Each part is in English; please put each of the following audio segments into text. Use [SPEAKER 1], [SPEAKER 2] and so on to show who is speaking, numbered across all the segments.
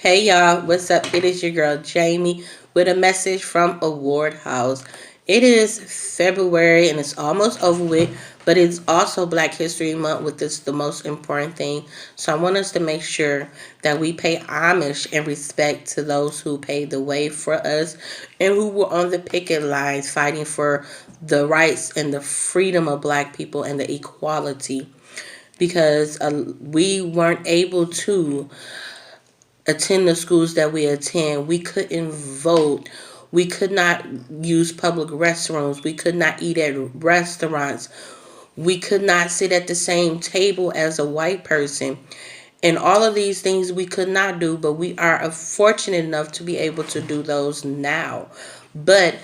[SPEAKER 1] Hey y'all, what's up? It is your girl Jamie with a message from A.W.A.R.D House. It is February and it's almost over with, but it's also Black History Month, with this the most important thing. So I want us to make sure that we pay homage and respect to those who paved the way for us and who were on the picket lines fighting for the rights and the freedom of Black people and the equality, because we weren't able to attend the schools that we attend. We couldn't vote. We could not use public restrooms. We could not eat at restaurants. We could not sit at the same table as a white person. And all of these things we could not do, but we are fortunate enough to be able to do those now. But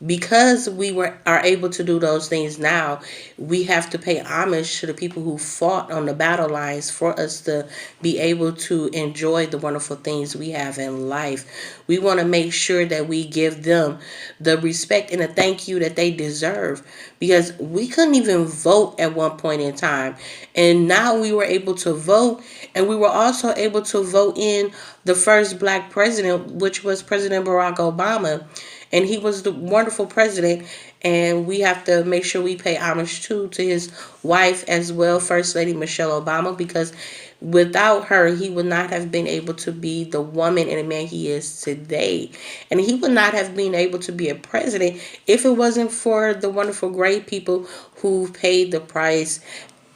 [SPEAKER 1] because are able to do those things now, we have to pay homage to the people who fought on the battle lines for us to be able to enjoy the wonderful things we have in life. We want to make sure that we give them the respect and the thank you that they deserve, because we couldn't even vote at one point in time, and now we were able to vote, and we were also able to vote in the first Black president, which was President Barack Obama. And he was the wonderful president, and we have to make sure we pay homage to his wife as well, First Lady Michelle Obama, because without her, he would not have been able to be the woman and the man he is today. And he would not have been able to be a president if it wasn't for the wonderful, great people who paid the price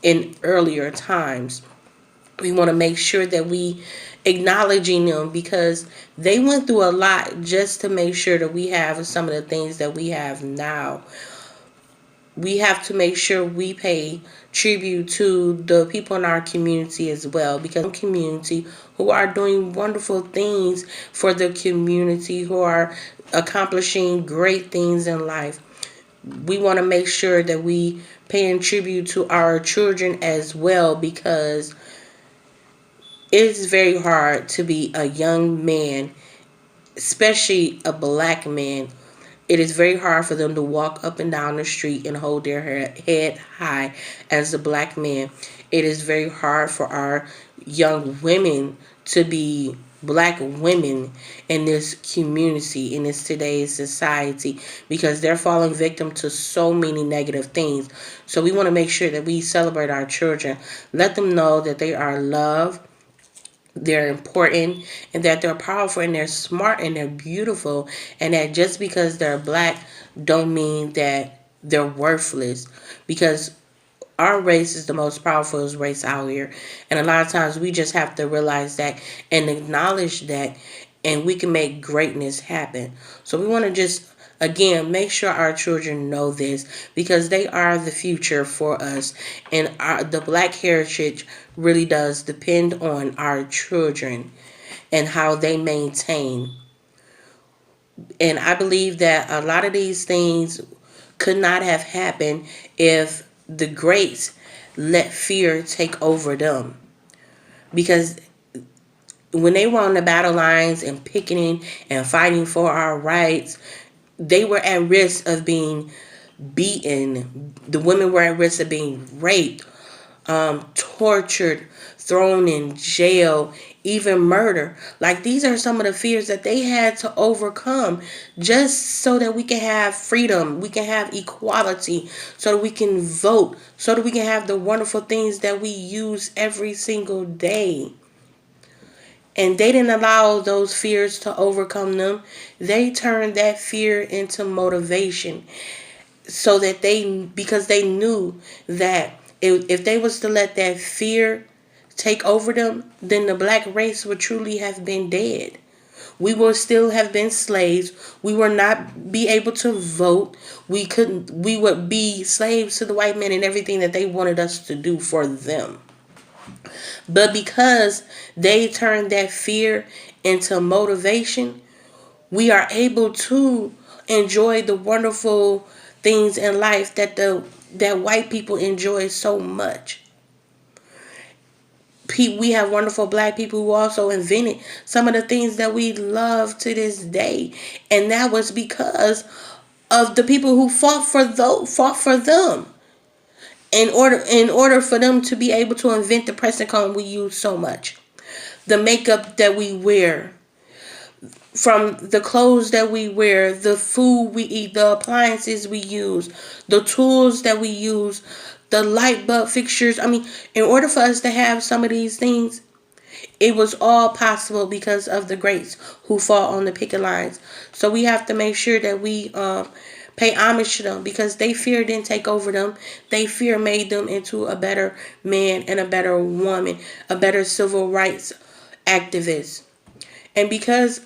[SPEAKER 1] in earlier times. We want to make sure that we acknowledging them, because they went through a lot just to make sure that we have some of the things that we have now. We have to make sure we pay tribute to the people in our community as well, because community who are doing wonderful things for the community, who are accomplishing great things in life. We want to make sure that we paying tribute to our children as well, because it's very hard to be a young man, especially a Black man. It is very hard for them to walk up and down the street and hold their head high as a Black man. It is very hard for our young women to be Black women in this community, in this today's society, because they're falling victim to so many negative things. So we want to make sure that we celebrate our children, let them know that they are loved, they're important, and that they're powerful, and they're smart, and they're beautiful, and that just because they're Black don't mean that they're worthless, because our race is the most powerful race out here. And a lot of times we just have to realize that and acknowledge that, and we can make greatness happen. So we want to just, again, make sure our children know this, because they are the future for us, and the Black heritage really does depend on our children and how they maintain. And I believe that a lot of these things could not have happened if the greats let fear take over them, because when they were on the battle lines and picketing and fighting for our rights, they were at risk of being beaten. The women were at risk of being raped, tortured, thrown in jail, even murder. Like, these are some of the fears that they had to overcome just so that we can have freedom, we can have equality, so that we can vote, so that we can have the wonderful things that we use every single day. And they didn't allow those fears to overcome them. They turned that fear into motivation, so that because they knew that if they was to let that fear take over them, then the Black race would truly have been dead. We would still have been slaves. We would not be able to vote. We would be slaves to the white men and everything that they wanted us to do for them. But because they turned that fear into motivation, we are able to enjoy the wonderful things in life that white people enjoy so much. We have wonderful Black people who also invented some of the things that we love to this day, and that was because of the people who fought for them. In order for them to be able to invent the pressing comb we use so much. the makeup that we wear, from the clothes that we wear, the food we eat, the appliances we use, the tools that we use, the light bulb fixtures. I mean, in order for us to have some of these things, it was all possible because of the greats who fought on the picket lines. So we have to make sure that we pay homage to them, because they fear didn't take over them. They fear made them into a better man and a better woman, a better civil rights activist. And because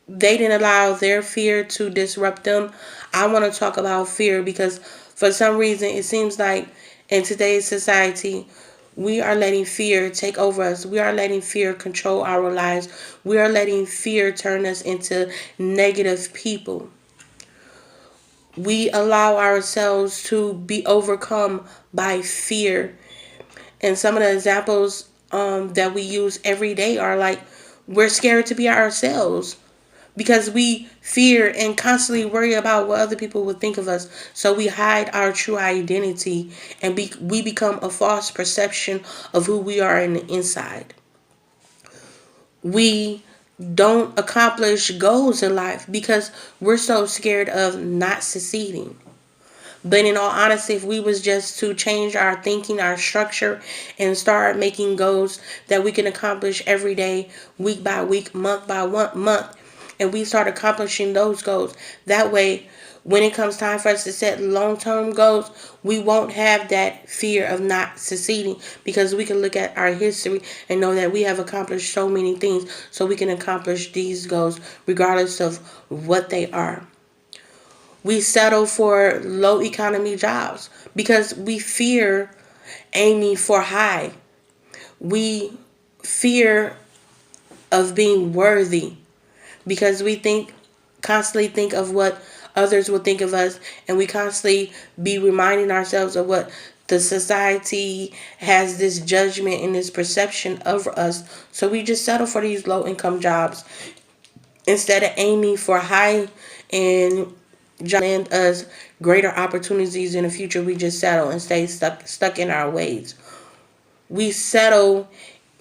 [SPEAKER 1] they didn't allow their fear to disrupt them, I want to talk about fear, because for some reason it seems like in today's society we are letting fear take over us. We are letting fear control our lives. We are letting fear turn us into negative people. We allow ourselves to be overcome by fear. And some of the examples that we use every day are like, we're scared to be ourselves because we fear and constantly worry about what other people would think of us. So we hide our true identity, and we become a false perception of who we are in the inside. We don't accomplish goals in life because we're so scared of not succeeding. But in all honesty, if we was just to change our thinking, our structure, and start making goals that we can accomplish every day, week by week, month by month, and we start accomplishing those goals, that way, when it comes time for us to set long-term goals, we won't have that fear of not succeeding, because we can look at our history and know that we have accomplished so many things, so we can accomplish these goals regardless of what they are. We settle for low economy jobs because we fear aiming for high. We fear of being worthy because we constantly think of what others will think of us, and we constantly be reminding ourselves of what the society has this judgment and this perception of us. So we just settle for these low income jobs instead of aiming for high and land us greater opportunities in the future. We just settle and stay stuck in our ways. We settle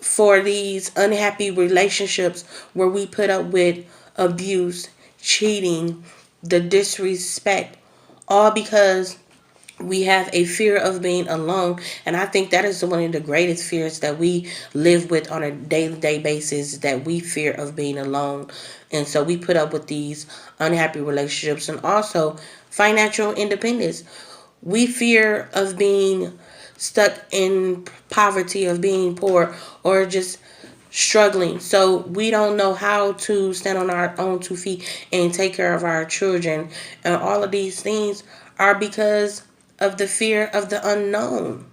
[SPEAKER 1] for these unhappy relationships where we put up with abuse, cheating, the disrespect, all because we have a fear of being alone. And I think that is one of the greatest fears that we live with on a day-to-day basis, that we fear of being alone. And so we put up with these unhappy relationships. And also financial independence, we fear of being stuck in poverty, of being poor, or just struggling. So we don't know how to stand on our own 2 feet and take care of our children. And all of these things are because of the fear of the unknown.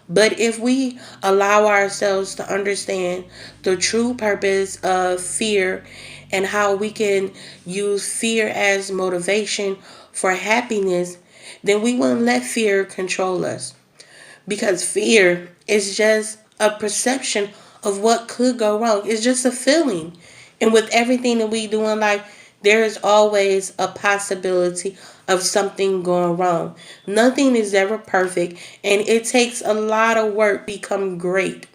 [SPEAKER 1] But if we allow ourselves to understand the true purpose of fear and how we can use fear as motivation for happiness, then we won't let fear control us. Because fear is just a perception of what could go wrong. It's just a feeling. And with everything that we do in life, there is always a possibility of something going wrong. Nothing is ever perfect, and it takes a lot of work to become great.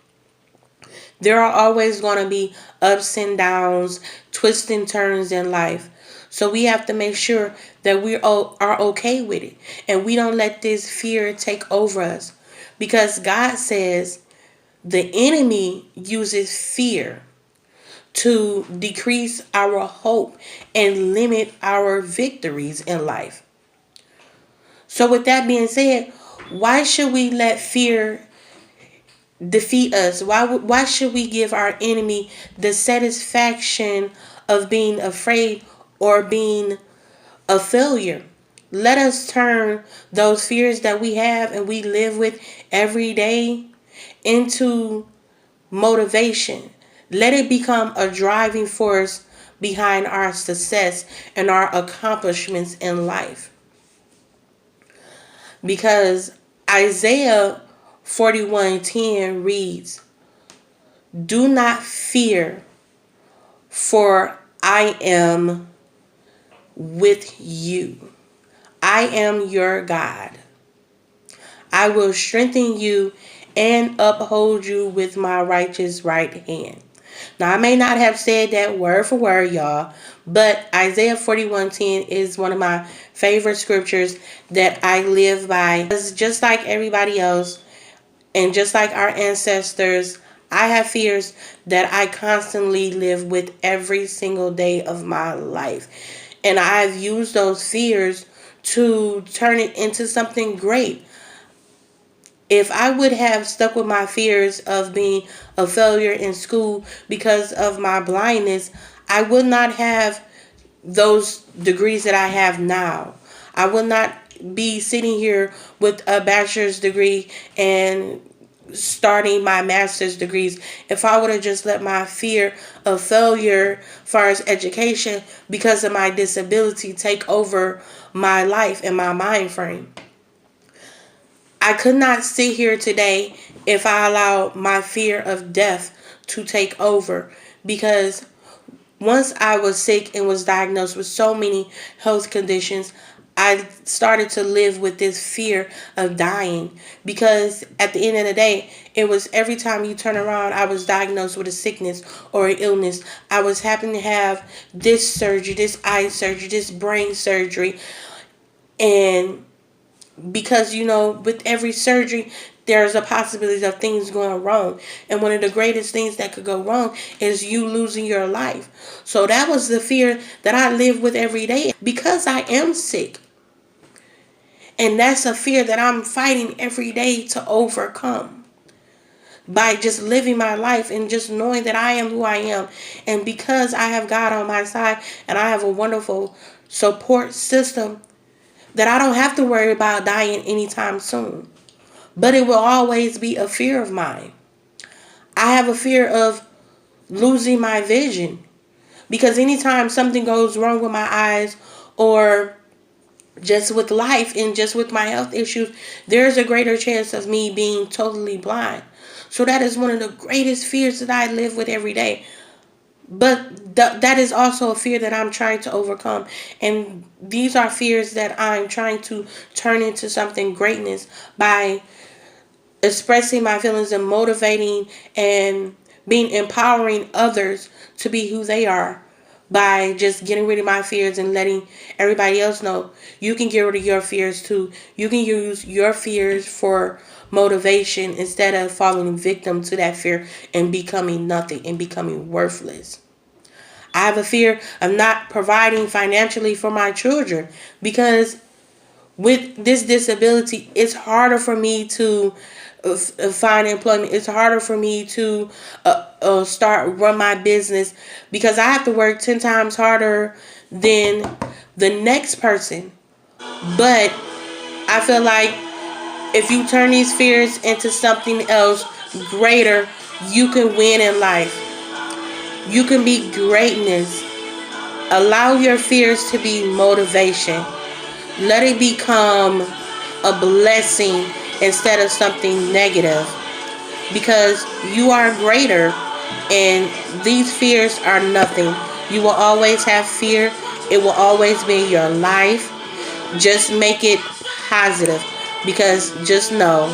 [SPEAKER 1] There are always going to be ups and downs, twists and turns in life. So we have to make sure that we are okay with it, and we don't let this fear take over us. Because God says the enemy uses fear to decrease our hope and limit our victories in life. So, with that being said, why should we let fear defeat us? Why should we give our enemy the satisfaction of being afraid or being a failure? Let us turn those fears that we have and we live with every day into motivation. Let it become a driving force behind our success and our accomplishments in life. Because Isaiah 41:10 reads, "Do not fear, for I am with you. I am your God. I will strengthen you and uphold you with my righteous right hand." Now, I may not have said that word for word, y'all, but Isaiah 41:10 is one of my favorite scriptures that I live by. Because just like everybody else, and just like our ancestors, I have fears that I constantly live with every single day of my life. And I've used those fears to turn it into something great. If I would have stuck with my fears of being a failure in school because of my blindness, I would not have those degrees that I have now. I would not be sitting here with a bachelor's degree and starting my master's degrees if I would have just let my fear of failure as far as education because of my disability take over my life and my mind frame. I could not sit here today if I allowed my fear of death to take over, because once I was sick and was diagnosed with so many health conditions, I started to live with this fear of dying, because at the end of the day, it was every time you turn around, I was diagnosed with a sickness or an illness. I was having to have this surgery, this eye surgery, this brain surgery. And because, with every surgery, there's a possibility of things going wrong. And one of the greatest things that could go wrong is you losing your life. So that was the fear that I live with every day because I am sick. And that's a fear that I'm fighting every day to overcome by just living my life and just knowing that I am who I am. And because I have God on my side and I have a wonderful support system, that I don't have to worry about dying anytime soon. But it will always be a fear of mine. I have a fear of losing my vision, because anytime something goes wrong with my eyes, or just with life and just with my health issues, there's a greater chance of me being totally blind. So that is one of the greatest fears that I live with every day. But that is also a fear that I'm trying to overcome. And these are fears that I'm trying to turn into something greatness by expressing my feelings and motivating and being empowering others to be who they are, by just getting rid of my fears and letting everybody else know you can get rid of your fears too. You can use your fears for motivation instead of falling victim to that fear and becoming nothing and becoming worthless. I have a fear of not providing financially for my children, because with this disability, it's harder for me to find employment. It's harder for me to run my business, because I have to work 10 times harder than the next person. But I feel like if you turn these fears into something else greater, you can win in life. You can be greatness. Allow your fears to be motivation. Let it become a blessing instead of something negative, because you are greater and these fears are nothing. You will always have fear. It will always be in your life. Just make it positive, because just know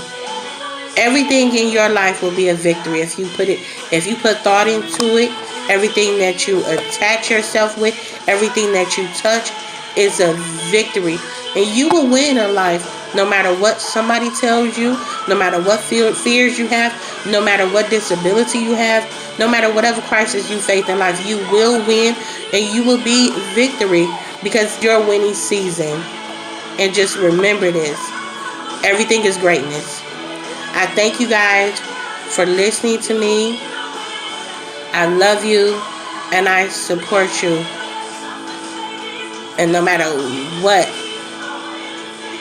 [SPEAKER 1] everything in your life will be a victory if you put thought into it. Everything that you attach yourself with, everything that you touch is a victory, and you will win in life. No matter what somebody tells you, no matter what fears you have, no matter what disability you have, no matter whatever crisis you face in life, you will win and you will be victory, because your winning season. And just remember this: everything is greatness. I thank you guys for listening to me. I love you and I support you. And no matter what,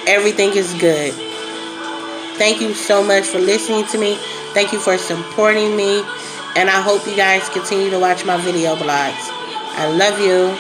[SPEAKER 1] everything is good. Thank you so much for listening to me. Thank you for supporting me. And I hope you guys continue to watch my video blogs. I love you.